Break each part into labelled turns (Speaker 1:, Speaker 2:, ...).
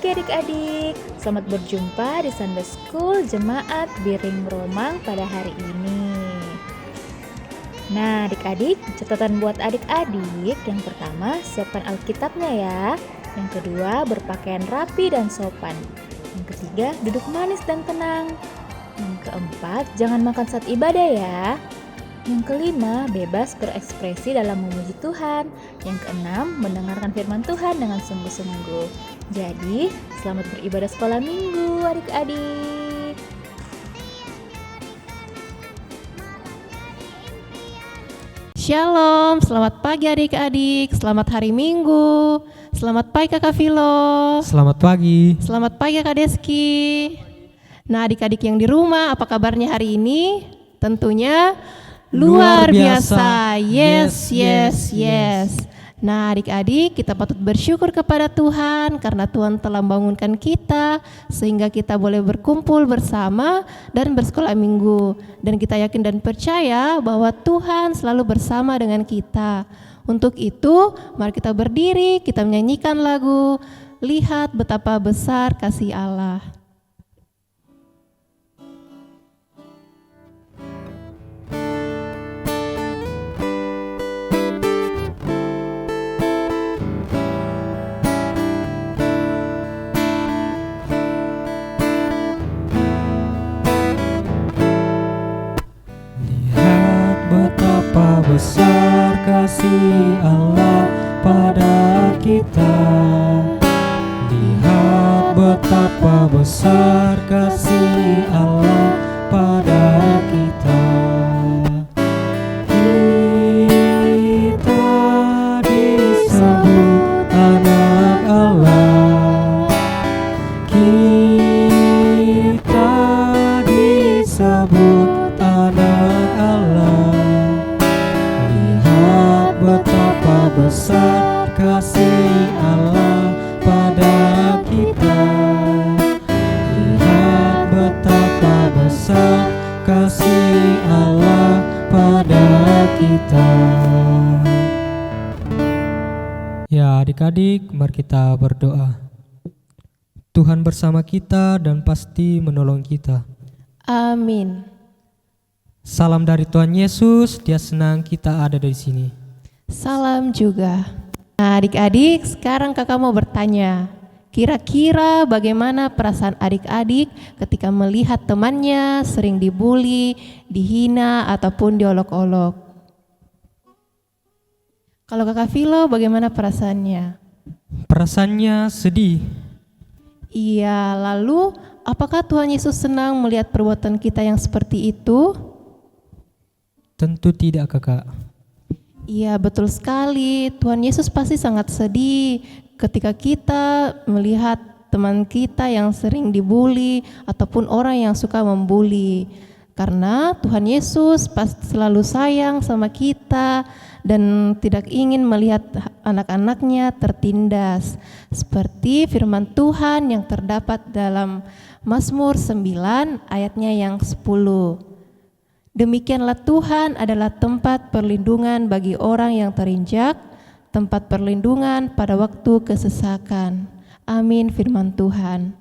Speaker 1: pagi adik-adik. Selamat berjumpa di Sunday School Jemaat Biring Romang pada hari ini. Nah adik-adik, catatan buat adik-adik. Yang pertama, siapkan Alkitabnya ya. Yang kedua, berpakaian rapi dan sopan. Yang ketiga, duduk manis dan tenang. Yang keempat, jangan makan saat ibadah ya. Yang kelima, bebas berekspresi dalam memuji Tuhan. Yang keenam, mendengarkan firman Tuhan dengan sungguh-sungguh. Jadi, selamat beribadah sekolah minggu adik-adik.
Speaker 2: Shalom, selamat pagi adik-adik, selamat hari Minggu. Selamat pagi Kakak Vilo.
Speaker 3: Selamat pagi.
Speaker 2: Selamat pagi Kak Deski. Nah adik-adik yang di rumah, apa kabarnya hari ini? Tentunya luar biasa. Yes. Nah adik-adik, kita patut bersyukur kepada Tuhan karena Tuhan telah membangunkan kita sehingga kita boleh berkumpul bersama dan bersekolah minggu. Dan kita yakin dan percaya bahwa Tuhan selalu bersama dengan kita. Untuk itu, mari kita berdiri, kita menyanyikan lagu Lihat Betapa Besar Kasih Allah.
Speaker 3: Betapa besar kasih Allah pada kita. Lihat betapa besar kasih Allah pada kita. Kita disebut anak Allah. Kita disebut anak Allah. Betapa besar kasih Allah pada kita. Lihat betapa besar kasih Allah pada kita. Ya adik-adik, mari kita berdoa. Tuhan bersama kita dan pasti menolong kita.
Speaker 2: Amin.
Speaker 3: Salam dari Tuhan Yesus, Dia senang kita ada di sini.
Speaker 2: Salam juga. Nah adik-adik, sekarang kakak mau bertanya, kira-kira bagaimana perasaan adik-adik ketika melihat temannya sering dibully, dihina, ataupun diolok-olok? Kalau kakak Vilo, bagaimana perasaannya?
Speaker 3: Perasaannya sedih.
Speaker 2: Iya, lalu apakah Tuhan Yesus senang melihat perbuatan kita yang seperti itu?
Speaker 3: Tentu tidak, kakak.
Speaker 2: Iya, betul sekali. Tuhan Yesus pasti sangat sedih ketika kita melihat teman kita yang sering dibully ataupun orang yang suka membuli. Karena Tuhan Yesus pasti selalu sayang sama kita dan tidak ingin melihat anak-anaknya tertindas. Seperti firman Tuhan yang terdapat dalam Mazmur 9 ayatnya yang 10. Demikianlah Tuhan adalah tempat perlindungan bagi orang yang terinjak, tempat perlindungan pada waktu kesesakan. Amin firman Tuhan.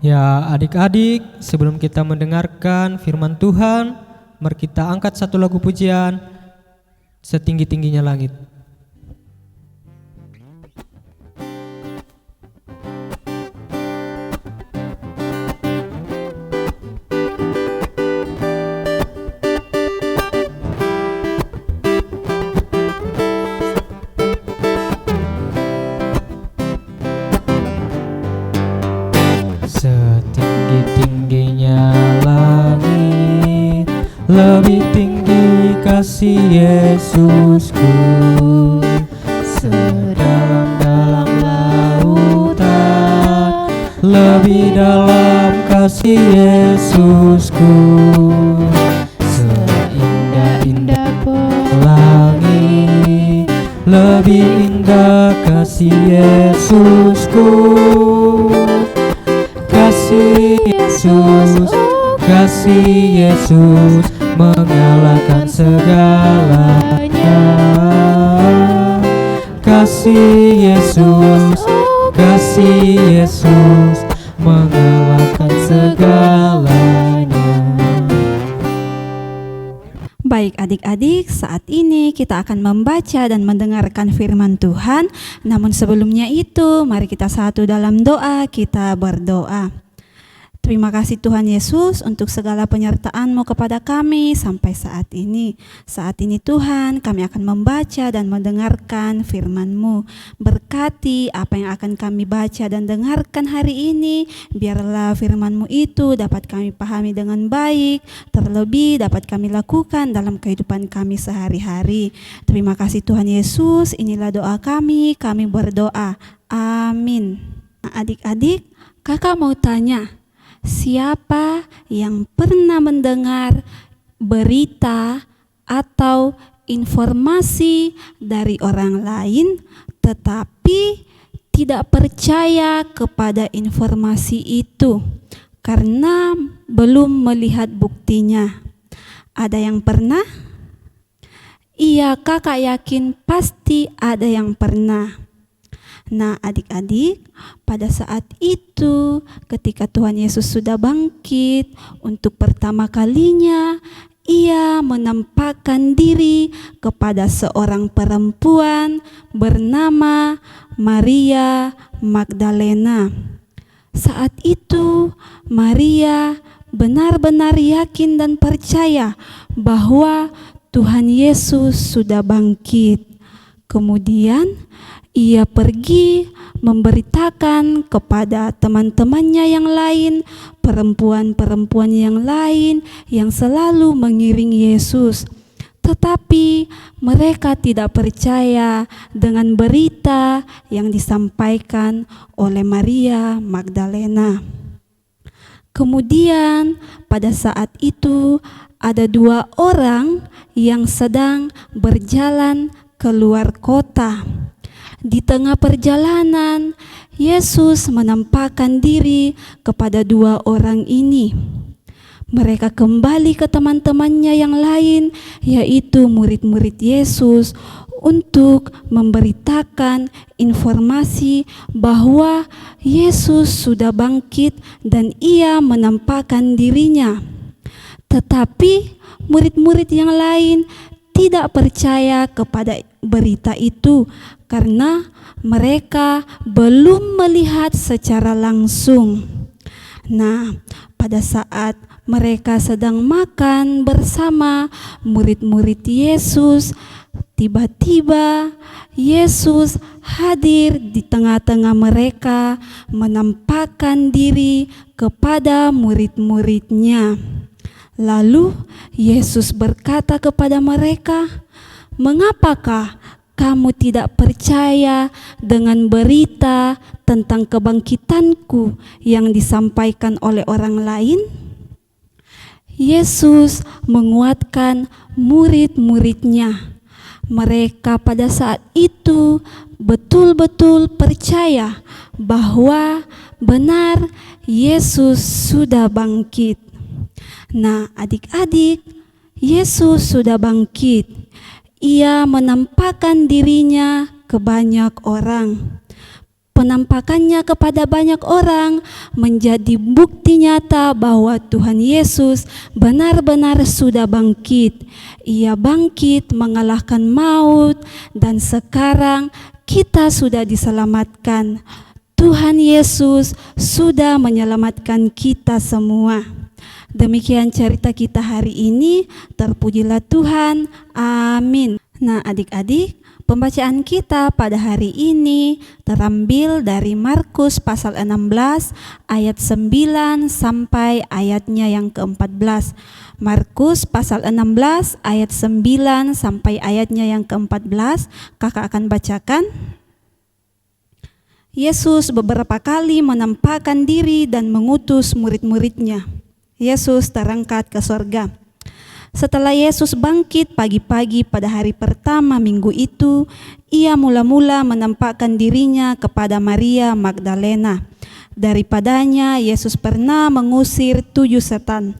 Speaker 3: Ya adik-adik, sebelum kita mendengarkan firman Tuhan, mari kita angkat satu lagu pujian, Setinggi-tingginya Langit. Setinggi-tingginya langit, lebih tinggi kasih Yesusku. Sedalam-dalam lautan, lebih dalam kasih Yesusku. Seindah-indah pelangi, lebih indah kasih Yesusku. Kasih Yesus, kasih Yesus mengalahkan segalanya. Kasih Yesus, kasih Yesus mengalahkan segalanya.
Speaker 4: Baik adik-adik, saat ini kita akan membaca dan mendengarkan firman Tuhan. Namun sebelumnya itu, mari kita satu dalam doa, kita berdoa. Terima kasih Tuhan Yesus untuk segala penyertaan-Mu kepada kami sampai saat ini. Saat ini Tuhan, kami akan membaca dan mendengarkan firman-Mu. Berkati apa yang akan kami baca dan dengarkan hari ini. Biarlah firman-Mu itu dapat kami pahami dengan baik, terlebih dapat kami lakukan dalam kehidupan kami sehari-hari. Terima kasih Tuhan Yesus, inilah doa kami berdoa. Amin. Nah, adik-adik, kakak mau tanya, siapa yang pernah mendengar berita atau informasi dari orang lain tetapi tidak percaya kepada informasi itu karena belum melihat buktinya? Ada yang pernah? Iya, kakak yakin pasti ada yang pernah. Nah adik-adik, pada saat itu ketika Tuhan Yesus sudah bangkit untuk pertama kalinya, Ia menampakkan diri kepada seorang perempuan bernama Maria Magdalena. Saat itu Maria benar-benar yakin dan percaya bahwa Tuhan Yesus sudah bangkit. Kemudian ia pergi memberitakan kepada teman-temannya yang lain, perempuan-perempuan yang lain yang selalu mengiringi Yesus. Tetapi mereka tidak percaya dengan berita yang disampaikan oleh Maria Magdalena. Kemudian pada saat itu ada 2 orang yang sedang berjalan keluar kota. Di tengah perjalanan, Yesus menampakkan diri kepada 2 orang ini. Mereka kembali ke teman-temannya yang lain, yaitu murid-murid Yesus, untuk memberitakan informasi bahwa Yesus sudah bangkit dan Ia menampakkan dirinya. Tetapi murid-murid yang lain tidak percaya kepada berita itu karena mereka belum melihat secara langsung. Nah, pada saat mereka sedang makan bersama murid-murid Yesus, tiba-tiba Yesus hadir di tengah-tengah mereka, menampakkan diri kepada murid-muridnya. Lalu Yesus berkata kepada mereka, "Mengapakah kamu tidak percaya dengan berita tentang kebangkitanku yang disampaikan oleh orang lain?" Yesus menguatkan murid-muridnya. Mereka pada saat itu betul-betul percaya bahwa benar Yesus sudah bangkit. Nah, adik-adik, Yesus sudah bangkit. Ia menampakkan dirinya ke banyak orang. Penampakannya kepada banyak orang menjadi bukti nyata bahwa Tuhan Yesus benar-benar sudah bangkit. Ia bangkit mengalahkan maut dan sekarang kita sudah diselamatkan. Tuhan Yesus sudah menyelamatkan kita semua. Demikian cerita kita hari ini. Terpujilah Tuhan. Amin. Nah, adik-adik, pembacaan kita pada hari ini terambil dari Markus pasal 16 ayat 9 sampai ayatnya yang ke-14. Markus pasal 16 ayat 9 sampai ayatnya yang ke-14. Kakak akan bacakan. Yesus beberapa kali menampakkan diri dan mengutus murid-muridnya. Yesus terangkat ke sorga. Setelah Yesus bangkit pagi-pagi pada hari pertama minggu itu, Ia mula-mula menampakkan dirinya kepada Maria Magdalena. Daripadanya Yesus pernah mengusir 7 setan.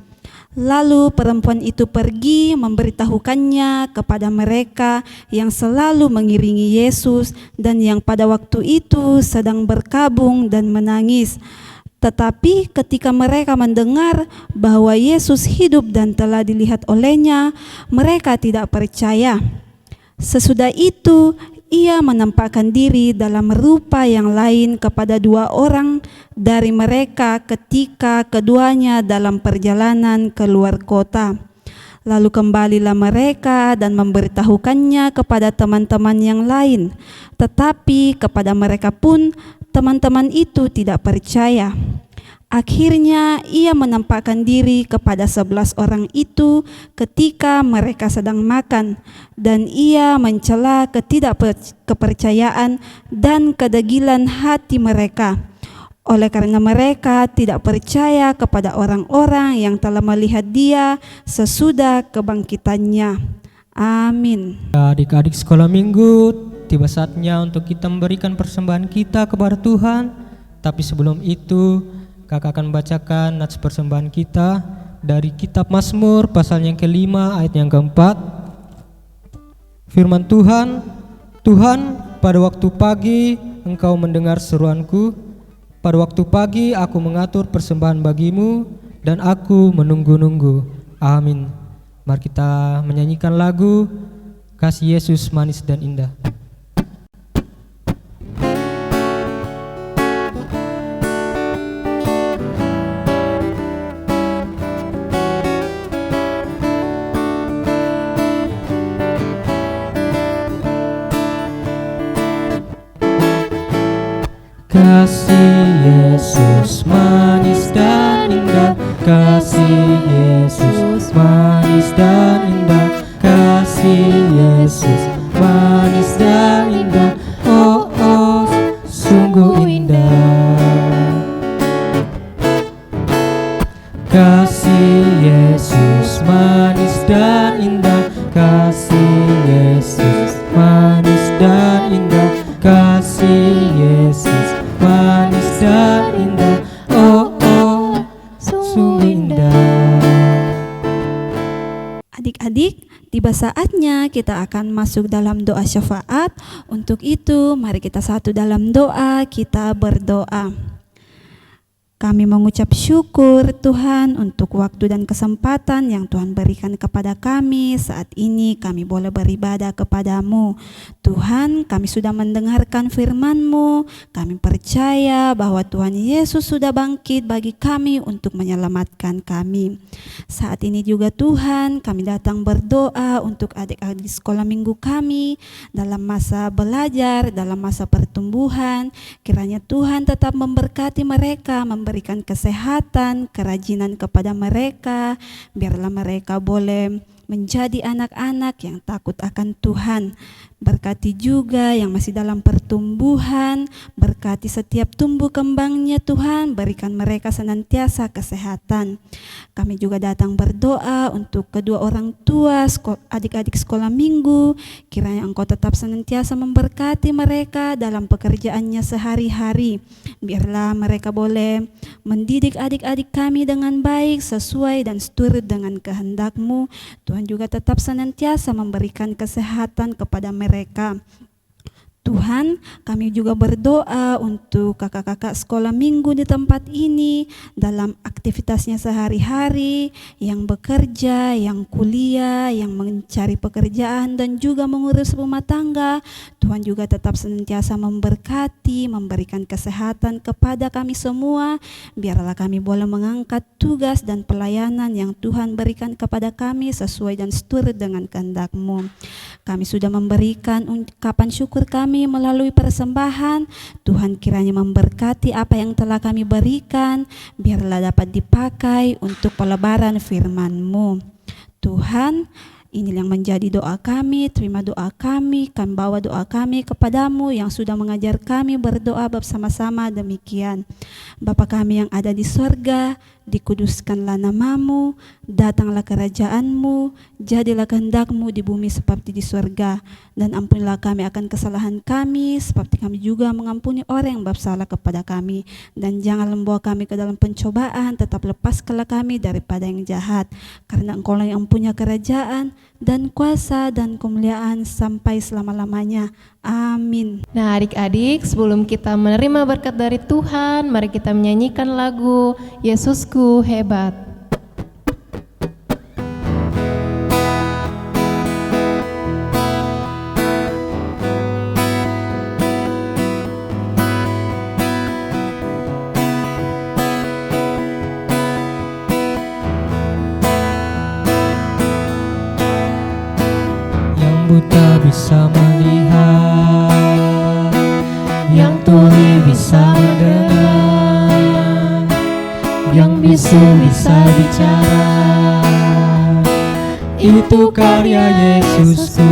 Speaker 4: Lalu perempuan itu pergi memberitahukannya kepada mereka yang selalu mengiringi Yesus dan yang pada waktu itu sedang berkabung dan menangis. Tetapi ketika mereka mendengar bahwa Yesus hidup dan telah dilihat olehnya, mereka tidak percaya. Sesudah itu, ia menampakkan diri dalam rupa yang lain kepada 2 orang dari mereka ketika keduanya dalam perjalanan keluar kota. Lalu kembalilah mereka dan memberitahukannya kepada teman-teman yang lain. Tetapi kepada mereka pun teman-teman itu tidak percaya. Akhirnya ia menampakkan diri kepada 11 orang itu ketika mereka sedang makan, dan ia mencela ketidakpercayaan dan kedegilan hati mereka. Oleh karena mereka tidak percaya kepada orang-orang yang telah melihat dia sesudah kebangkitannya. Amin.
Speaker 3: Adik-adik sekolah minggu, tiba saatnya untuk kita memberikan persembahan kita kepada Tuhan. Tapi sebelum itu, kakak akan bacakan nats persembahan kita dari kitab Mazmur pasal yang ke-5 ayat yang ke-4. Firman Tuhan, Tuhan, pada waktu pagi Engkau mendengar seruanku, pada waktu pagi aku mengatur persembahan bagimu dan aku menunggu-nunggu. Amin. Mari kita menyanyikan lagu Kasih Yesus Manis dan Indah. Kasih Yesus manis dan indah, kasih Yesus manis dan indah, kasih Yesus manis dan indah, oh oh sungguh indah. Kasih Yesus manis dan indah, kasih Yesus manis dan indah, kasih Yesus manis dan indah, oh oh sungguh indah.
Speaker 4: Adik-adik, tiba saatnya kita akan masuk dalam doa syafaat. Untuk itu, mari kita satu dalam doa, kita berdoa. Kami mengucap syukur Tuhan untuk waktu dan kesempatan yang Tuhan berikan kepada kami. Saat ini kami boleh beribadah kepadamu. Tuhan, kami sudah mendengarkan firman-Mu. Kami percaya bahwa Tuhan Yesus sudah bangkit bagi kami untuk menyelamatkan kami. Saat ini juga Tuhan, kami datang berdoa untuk adik-adik sekolah minggu kami dalam masa belajar, dalam masa pertumbuhan. Kiranya Tuhan tetap memberkati mereka, memberikan kesehatan, kerajinan kepada mereka. Biarlah mereka boleh menjadi anak-anak yang takut akan Tuhan. Berkati juga yang masih dalam pertumbuhan, berkati setiap tumbuh kembangnya Tuhan, berikan mereka senantiasa kesehatan. Kami juga datang berdoa untuk kedua orang tua adik-adik sekolah minggu, kiranya Engkau tetap senantiasa memberkati mereka dalam pekerjaannya sehari-hari. Biarlah mereka boleh mendidik adik-adik kami dengan baik, sesuai dan seturut dengan kehendak-Mu. Tuhan juga tetap senantiasa memberikan kesehatan kepada mereka. Tuhan, kami juga berdoa untuk kakak-kakak sekolah minggu di tempat ini dalam aktivitasnya sehari-hari, yang bekerja, yang kuliah, yang mencari pekerjaan dan juga mengurus rumah tangga. Tuhan juga tetap senantiasa memberkati, memberikan kesehatan kepada kami semua. Biarlah kami boleh mengangkat tugas dan pelayanan yang Tuhan berikan kepada kami sesuai dan seturut dengan kehendak-Mu. Kami sudah memberikan ungkapan syukur kami melalui persembahan. Tuhan kiranya memberkati apa yang telah kami berikan, biarlah dapat dipakai untuk pelebaran firman-Mu. Tuhan, ini yang menjadi doa kami. Terima doa kami bawa doa kami kepadamu yang sudah mengajar kami berdoa bersama-sama demikian. Bapa kami yang ada di sorga, dikuduskanlah namamu, datanglah kerajaanmu, jadilah kehendakmu di bumi seperti di surga. Dan ampunilah kami akan kesalahan kami, seperti kami juga mengampuni orang yang bersalah kepada kami. Dan jangan membawa kami ke dalam pencobaan, tetap lepaskanlah kami daripada yang jahat. Karena Engkaulah yang punya kerajaan, dan kuasa, dan kemuliaan sampai selama-lamanya. Amin.
Speaker 2: Nah, adik-adik, sebelum kita menerima berkat dari Tuhan, mari kita menyanyikan lagu Yesusku Hebat.
Speaker 3: Yang buta bisa melihat, yang tuli bisa mendengar, yang bisu bisa bicara. Itu karya Yesusku.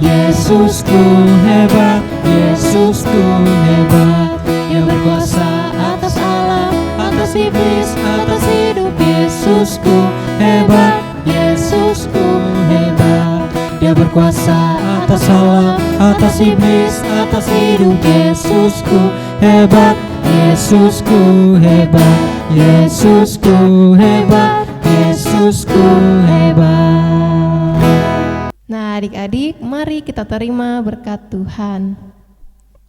Speaker 3: Yesusku hebat, Yesusku hebat. Dia berkuasa atas alam, atas iblis, atas hidup. Yesusku hebat, Yesusku hebat. Dia berkuasa atas alam, atas iblis, atas hidup. Yesusku hebat, Yesusku hebat, Yesusku hebat, Yesusku hebat.
Speaker 2: Nah, adik-adik, mari kita terima berkat Tuhan.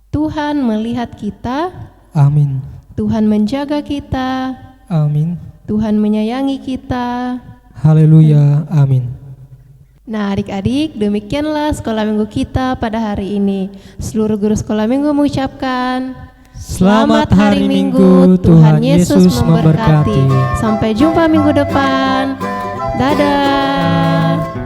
Speaker 2: Tuhan melihat kita,
Speaker 3: Amin.
Speaker 2: Tuhan menjaga kita,
Speaker 3: Amin.
Speaker 2: Tuhan menyayangi kita.
Speaker 3: Haleluya. Amin.
Speaker 2: Nah, adik-adik, demikianlah sekolah minggu kita pada hari ini. Seluruh guru sekolah minggu mengucapkan
Speaker 3: Selamat hari Minggu, Tuhan Yesus memberkati.
Speaker 2: Sampai jumpa minggu depan. Dadah.